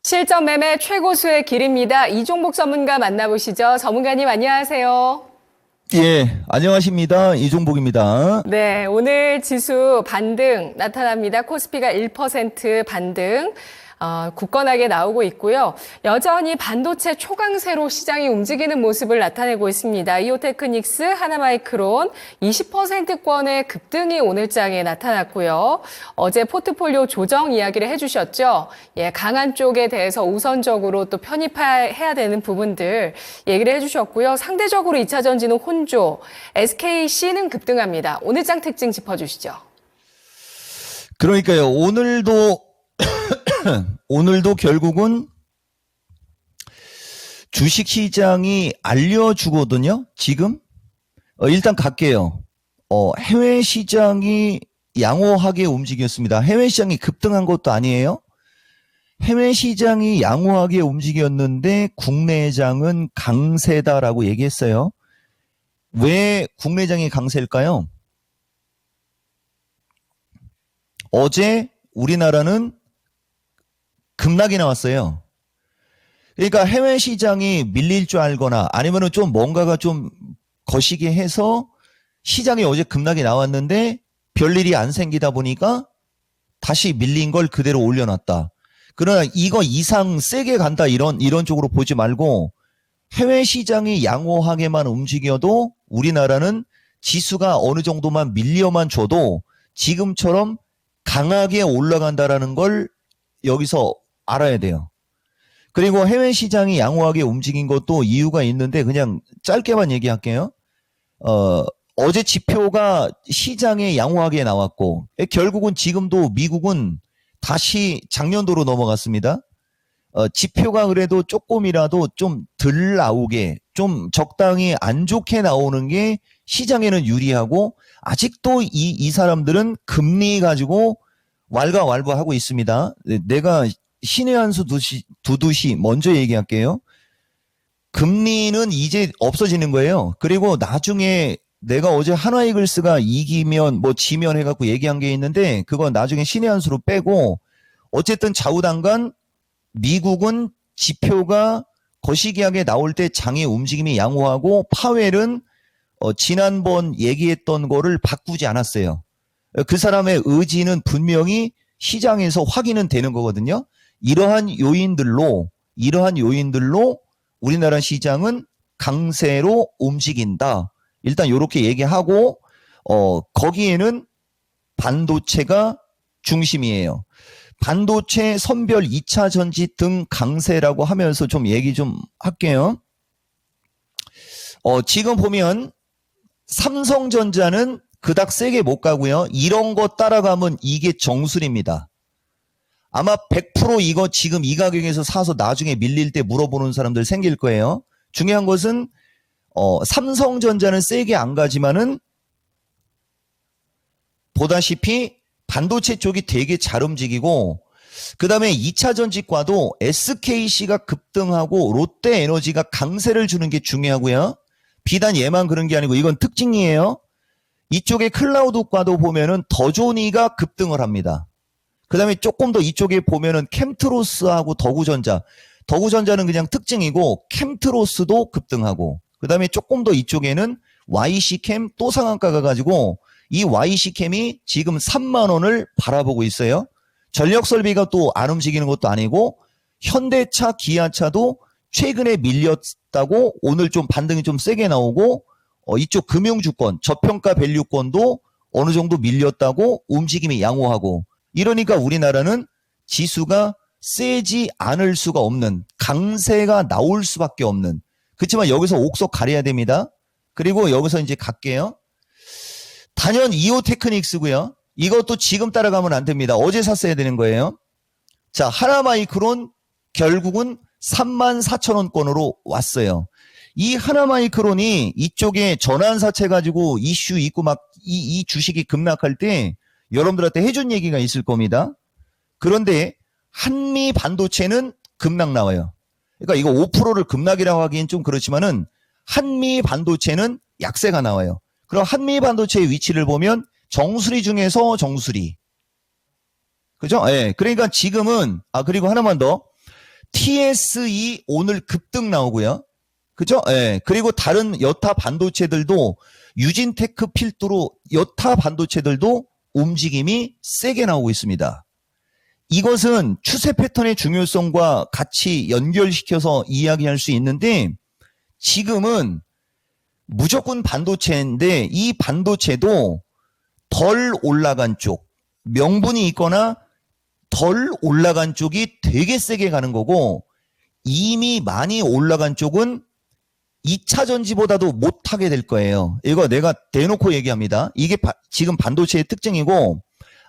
실전 매매 최고수의 길입니다. 이종복 전문가 만나보시죠. 전문가님 안녕하세요. 예, 안녕하십니다. 이종복입니다. 네, 오늘 지수 반등 나타납니다. 코스피가 1% 반등. 굳건하게 나오고 있고요. 여전히 반도체 초강세로 시장이 움직이는 모습을 나타내고 있습니다. 이오테크닉스, 하나마이크론 20%권의 급등이 오늘장에 나타났고요. 어제 포트폴리오 조정 이야기를 해주셨죠. 예, 강한 쪽에 대해서 우선적으로 또 편입해야 되는 부분들 얘기를 해주셨고요. 상대적으로 2차 전지는 혼조, SKC는 급등합니다. 오늘장 특징 짚어주시죠. 그러니까요, 오늘도 결국은 주식시장이 알려주거든요, 지금. 일단 갈게요. 해외 시장이 양호하게 움직였습니다. 해외 시장이 급등한 것도 아니에요. 해외 시장이 양호하게 움직였는데 국내장은 강세다라고 얘기했어요. 왜 국내장이 강세일까요? 어제 우리나라는 급락이 나왔어요. 그러니까 해외 시장이 밀릴 줄 알거나 아니면은 좀 뭔가가 좀 거시기 해서 시장이 어제 급락이 나왔는데 별일이 안 생기다 보니까 다시 밀린 걸 그대로 올려놨다. 그러나 이거 이상 세게 간다 이런 쪽으로 보지 말고 해외 시장이 양호하게만 움직여도 우리나라는 지수가 어느 정도만 밀려만 줘도 지금처럼 강하게 올라간다라는 걸 여기서 알아야 돼요. 그리고 해외 시장이 양호하게 움직인 것도 이유가 있는데 그냥 짧게만 얘기할게요. 어제 지표가 시장에 양호하게 나왔고 결국은 지금도 미국은 다시 작년도로 넘어갔습니다. 지표가 그래도 조금이라도 좀 덜 나오게 좀 적당히 안 좋게 나오는 게 시장에는 유리하고 아직도 이 사람들은 금리 가지고 왈가왈부하고 있습니다. 내가 신의 한 수 두듯이 먼저 얘기할게요. 금리는 이제 없어지는 거예요. 그리고 나중에 내가 어제 한화이글스가 이기면 뭐 지면 해갖고 얘기한 게 있는데 그건 나중에 신의 한 수로 빼고 어쨌든 좌우당간 미국은 지표가 거시기하게 나올 때 장의 움직임이 양호하고 파웰은 지난번 얘기했던 거를 바꾸지 않았어요. 그 사람의 의지는 분명히 시장에서 확인은 되는 거거든요. 이러한 요인들로 우리나라 시장은 강세로 움직인다. 일단 이렇게 얘기하고 거기에는 반도체가 중심이에요. 반도체, 선별 2차 전지 등 강세라고 하면서 좀 얘기 좀 할게요. 지금 보면 삼성전자는 그닥 세게 못 가고요. 이런 거 따라가면 이게 정수리입니다. 아마 100% 이거 지금 이 가격에서 사서 나중에 밀릴 때 물어보는 사람들 생길 거예요. 중요한 것은 삼성전자는 세게 안 가지만은 보다시피 반도체 쪽이 되게 잘 움직이고 그 다음에 2차 전지과도 SKC가 급등하고 롯데에너지가 강세를 주는 게 중요하고요. 비단 얘만 그런 게 아니고 이건 특징이에요. 이쪽에 클라우드과도 보면은 더조니가 급등을 합니다. 그 다음에 조금 더 이쪽에 보면은 캠트로스하고 더구전자는 그냥 특징이고 캠트로스도 급등하고 그 다음에 조금 더 이쪽에는 YC캠 또 상한가 가가지고 이 YC캠이 지금 3만 원을 바라보고 있어요. 전력설비가 또 안 움직이는 것도 아니고 현대차, 기아차도 최근에 밀렸다고 오늘 좀 반등이 좀 세게 나오고 이쪽 금융주권, 저평가 밸류권도 어느 정도 밀렸다고 움직임이 양호하고 이러니까 우리나라는 지수가 세지 않을 수가 없는 강세가 나올 수밖에 없는 그렇지만 여기서 옥석 가려야 됩니다. 그리고 여기서 이제 갈게요. 단연 이오테크닉스고요. 이것도 지금 따라가면 안 됩니다. 어제 샀어야 되는 거예요. 자, 하나마이크론 결국은 34,000원권으로 왔어요. 이 하나마이크론이 이쪽에 전환사채 가지고 이슈 있고 막 이 주식이 급락할 때 여러분들한테 해준 얘기가 있을 겁니다. 그런데 한미 반도체는 급락 나와요. 그러니까 이거 5%를 급락이라고 하기엔 좀 그렇지만은 한미 반도체는 약세가 나와요. 그럼 한미 반도체의 위치를 보면 정수리 중에서 정수리. 그죠? 예. 그러니까 지금은, 그리고 하나만 더. TSE 오늘 급등 나오고요. 그죠? 예. 그리고 다른 여타 반도체들도 유진테크 필두로 여타 반도체들도 움직임이 세게 나오고 있습니다. 이것은 추세 패턴의 중요성과 같이 연결시켜서 이야기할 수 있는데 지금은 무조건 반도체인데 이 반도체도 덜 올라간 쪽, 명분이 있거나 덜 올라간 쪽이 되게 세게 가는 거고 이미 많이 올라간 쪽은 2차 전지보다도 못하게 될 거예요. 이거 내가 대놓고 얘기합니다. 이게 지금 반도체의 특징이고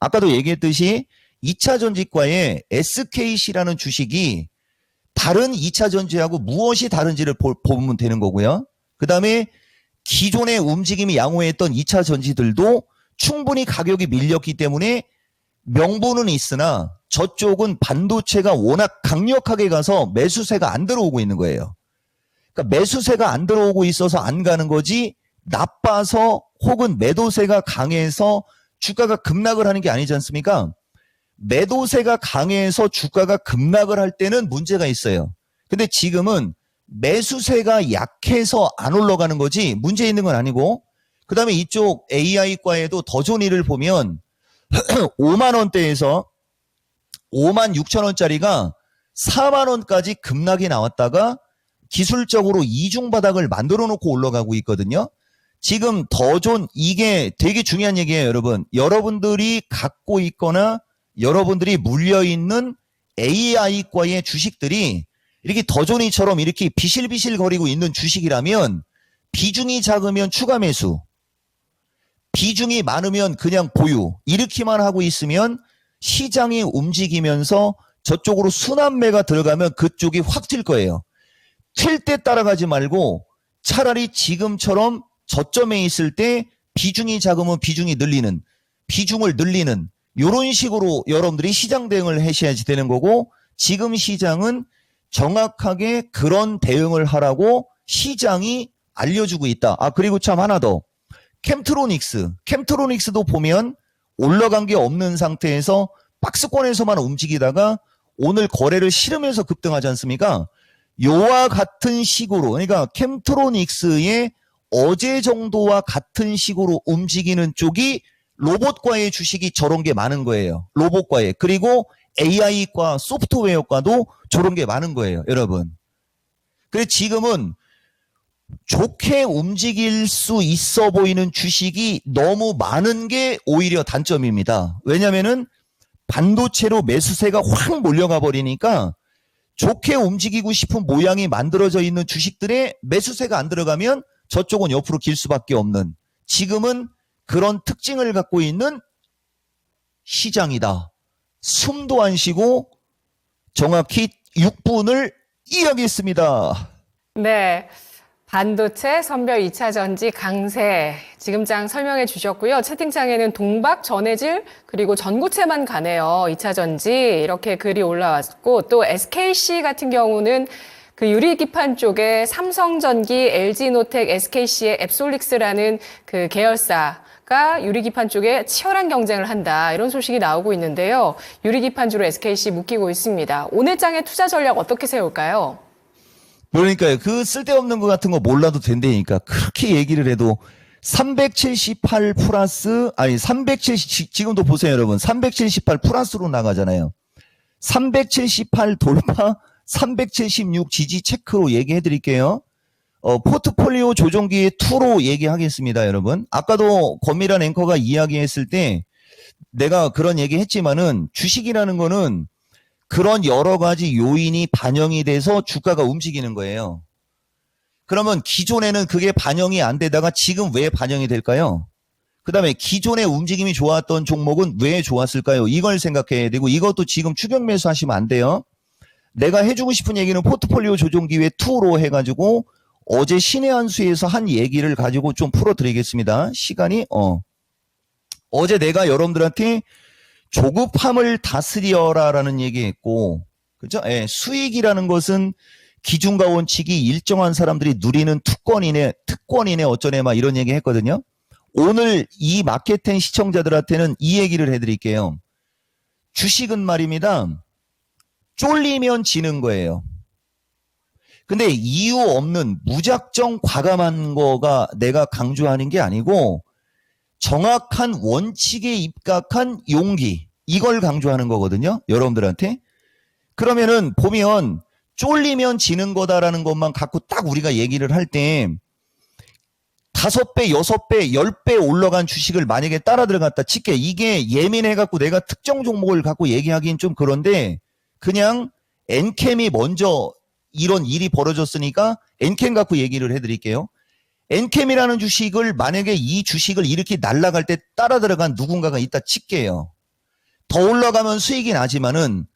아까도 얘기했듯이 2차 전지과의 SKC라는 주식이 다른 2차 전지하고 무엇이 다른지를 보면 되는 거고요. 그 다음에 기존의 움직임이 양호했던 2차 전지들도 충분히 가격이 밀렸기 때문에 명분은 있으나 저쪽은 반도체가 워낙 강력하게 가서 매수세가 안 들어오고 있는 거예요. 그러니까 매수세가 안 들어오고 있어서 안 가는 거지 나빠서 혹은 매도세가 강해서 주가가 급락을 하는 게 아니지 않습니까? 매도세가 강해서 주가가 급락을 할 때는 문제가 있어요. 근데 지금은 매수세가 약해서 안 올라가는 거지 문제 있는 건 아니고 그 다음에 이쪽 AI과에도 더 좋은 일을 보면 5만 원대에서 5만 6천 원짜리가 4만 원까지 급락이 나왔다가 기술적으로 이중바닥을 만들어 놓고 올라가고 있거든요. 지금 더 좋은 이게 되게 중요한 얘기예요, 여러분. 여러분들이 갖고 있거나 여러분들이 물려있는 AI과의 주식들이 이렇게 더존이처럼 이렇게 비실비실 거리고 있는 주식이라면 비중이 작으면 추가 매수, 비중이 많으면 그냥 보유 이렇게만 하고 있으면 시장이 움직이면서 저쪽으로 순환매가 들어가면 그쪽이 확 튈 거예요. 튈 때 따라가지 말고 차라리 지금처럼 저점에 있을 때 비중이 작으면 비중이 늘리는, 비중을 늘리는 이런 식으로 여러분들이 시장 대응을 하셔야지 되는 거고 지금 시장은 정확하게 그런 대응을 하라고 시장이 알려주고 있다. 아 그리고 참 하나 더. 캠트로닉스도 보면 올라간 게 없는 상태에서 박스권에서만 움직이다가 오늘 거래를 실으면서 급등하지 않습니까? 요와 같은 식으로 그러니까 캠트로닉스의 어제 정도와 같은 식으로 움직이는 쪽이 로봇과의 주식이 저런 게 많은 거예요. 로봇과의. 그리고 AI과 소프트웨어과도 저런 게 많은 거예요. 여러분. 그래서 지금은 좋게 움직일 수 있어 보이는 주식이 너무 많은 게 오히려 단점입니다. 왜냐면은 반도체로 매수세가 확 몰려가 버리니까 좋게 움직이고 싶은 모양이 만들어져 있는 주식들의 매수세가 안 들어가면 저쪽은 옆으로 길 수밖에 없는 지금은 그런 특징을 갖고 있는 시장이다. 숨도 안 쉬고 정확히 6분을 이야기했습니다. 네. 반도체, 선별 2차 전지 강세 지금장 설명해 주셨고요. 채팅창에는 동박, 전해질 그리고 전고체만 가네요. 2차 전지 이렇게 글이 올라왔고 또 SKC 같은 경우는 그 유리기판 쪽에 삼성전기, LG노텍, SKC의 앱솔릭스라는 그 계열사가 유리기판 쪽에 치열한 경쟁을 한다. 이런 소식이 나오고 있는데요. 유리기판주로 SKC 묶이고 있습니다. 오늘 장의 투자 전략 어떻게 세울까요? 그러니까요. 그 쓸데없는 거 같은 거 몰라도 된다니까. 그렇게 얘기를 해도 378 플러스, 아니 370, 지금도 보세요 여러분. 378 플러스로 나가잖아요. 378 돌파, 376 지지 체크로 얘기해 드릴게요. 포트폴리오 조정기의 2로 얘기하겠습니다 여러분. 아까도 권미란 앵커가 이야기했을 때 내가 그런 얘기 했지만은 주식이라는 거는 그런 여러 가지 요인이 반영이 돼서 주가가 움직이는 거예요. 그러면 기존에는 그게 반영이 안 되다가 지금 왜 반영이 될까요? 그 다음에 기존에 움직임이 좋았던 종목은 왜 좋았을까요? 이걸 생각해야 되고 이것도 지금 추격 매수하시면 안 돼요. 내가 해주고 싶은 얘기는 포트폴리오 조정기회 2로 해가지고 어제 신의 한 수에서 한 얘기를 가지고 좀 풀어드리겠습니다. 시간이 어제 내가 여러분들한테 조급함을 다스려라라는 얘기했고, 그죠? 예, 수익이라는 것은 기준과 원칙이 일정한 사람들이 누리는 특권이네 어쩌네 막 이런 얘기 했거든요. 오늘 이 마케팅 시청자들한테는 이 얘기를 해드릴게요. 주식은 말입니다. 쫄리면 지는 거예요. 근데 이유 없는 무작정 과감한 거가 내가 강조하는 게 아니고 정확한 원칙에 입각한 용기, 이걸 강조하는 거거든요. 여러분들한테. 그러면은 보면 쫄리면 지는 거다라는 것만 갖고 딱 우리가 얘기를 할 때 5배, 6배, 10배 올라간 주식을 만약에 따라 들어갔다 칠게. 이게 예민해갖고 내가 특정 종목을 갖고 얘기하기는 좀 그런데 그냥 엔캠이 먼저 이런 일이 벌어졌으니까 엔캠 갖고 얘기를 해드릴게요. 엔캠이라는 주식을 만약에 이 주식을 이렇게 날아갈 때 따라 들어간 누군가가 있다 칠게요. 더 올라가면 수익이 나지만은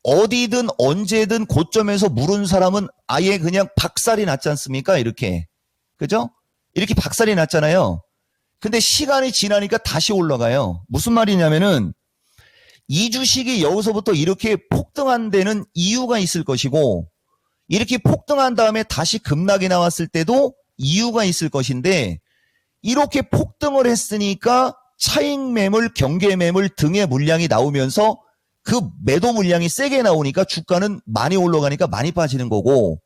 어디든 언제든 고점에서 물은 사람은 아예 그냥 박살이 났지 않습니까? 이렇게. 그죠? 이렇게 박살이 났잖아요. 근데 시간이 지나니까 다시 올라가요. 무슨 말이냐면은 이 주식이 여기서부터 이렇게 폭등한 데는 이유가 있을 것이고 이렇게 폭등한 다음에 다시 급락이 나왔을 때도 이유가 있을 것인데 이렇게 폭등을 했으니까 차익 매물, 경계 매물 등의 물량이 나오면서 그 매도 물량이 세게 나오니까 주가는 많이 올라가니까 많이 빠지는 거고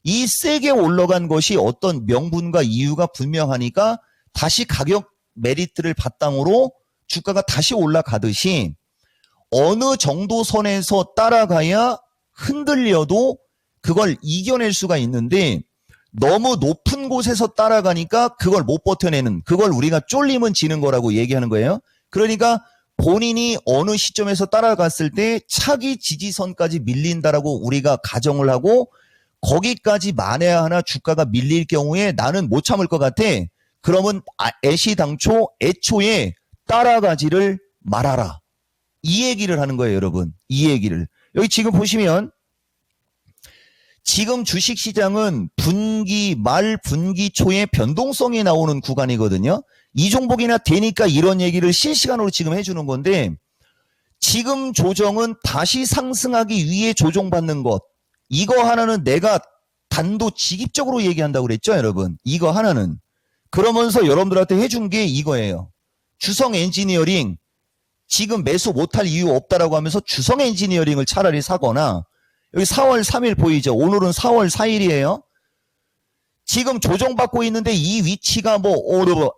이 세게 올라간 것이 어떤 명분과 이유가 분명하니까 다시 가격 메리트를 바탕으로 주가가 다시 올라가듯이 어느 정도 선에서 따라가야 흔들려도 그걸 이겨낼 수가 있는데 너무 높은 곳에서 따라가니까 그걸 못 버텨내는, 그걸 우리가 쫄리면 지는 거라고 얘기하는 거예요. 그러니까 본인이 어느 시점에서 따라갔을 때 차기 지지선까지 밀린다라고 우리가 가정을 하고 거기까지 만에야 하나 주가가 밀릴 경우에 나는 못 참을 것 같아. 그러면 애시당초 애초에 따라가지를 말아라. 이 얘기를 하는 거예요, 여러분. 이 얘기를. 여기 지금 보시면 지금 주식시장은 분기 말 분기 초에 변동성이 나오는 구간이거든요. 이 종목이나 되니까 이런 얘기를 실시간으로 지금 해주는 건데 지금 조정은 다시 상승하기 위해 조정받는 것. 이거 하나는 내가 단도직입적으로 얘기한다고 그랬죠, 여러분. 이거 하나는. 그러면서 여러분들한테 해준 게 이거예요. 주성 엔지니어링 지금 매수 못할 이유 없다라고 하면서 주성 엔지니어링을 차라리 사거나 여기 4월 3일 보이죠? 오늘은 4월 4일이에요. 지금 조정받고 있는데 이 위치가 뭐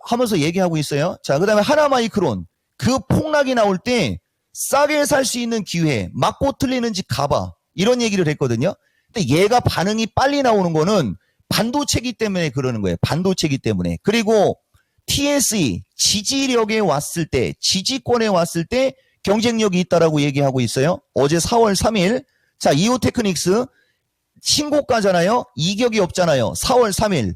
하면서 얘기하고 있어요. 자, 그 다음에 하나마이크론 그 폭락이 나올 때 싸게 살 수 있는 기회 맞고 틀리는지 가봐 이런 얘기를 했거든요. 근데 얘가 반응이 빨리 나오는 거는 반도체기 때문에 그러는 거예요. 반도체기 때문에. 그리고 TSE 지지력에 왔을 때 지지권에 왔을 때 경쟁력이 있다라고 얘기하고 있어요. 어제 4월 3일 자 이오테크닉스 신고가잖아요. 이격이 없잖아요. 4월 3일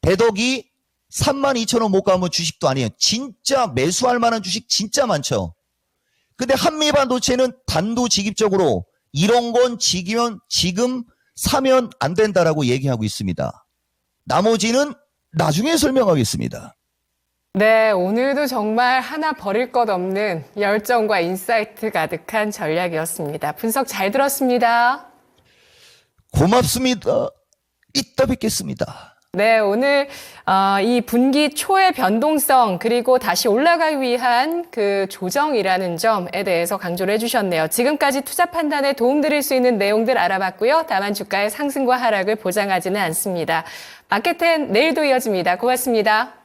배덕이 32,000원 못 가면 주식도 아니에요. 진짜 매수할 만한 주식 진짜 많죠. 근데 한미반도체는 단도직입적으로 이런 건 지금 사면 안 된다라고 얘기하고 있습니다. 나머지는 나중에 설명하겠습니다. 네, 오늘도 정말 하나 버릴 것 없는 열정과 인사이트 가득한 전략이었습니다. 분석 잘 들었습니다. 고맙습니다. 이따 뵙겠습니다. 네, 오늘 이 분기 초의 변동성 그리고 다시 올라가기 위한 그 조정이라는 점에 대해서 강조를 해주셨네요. 지금까지 투자 판단에 도움드릴 수 있는 내용들 알아봤고요. 다만 주가의 상승과 하락을 보장하지는 않습니다. 마켓10 내일도 이어집니다. 고맙습니다.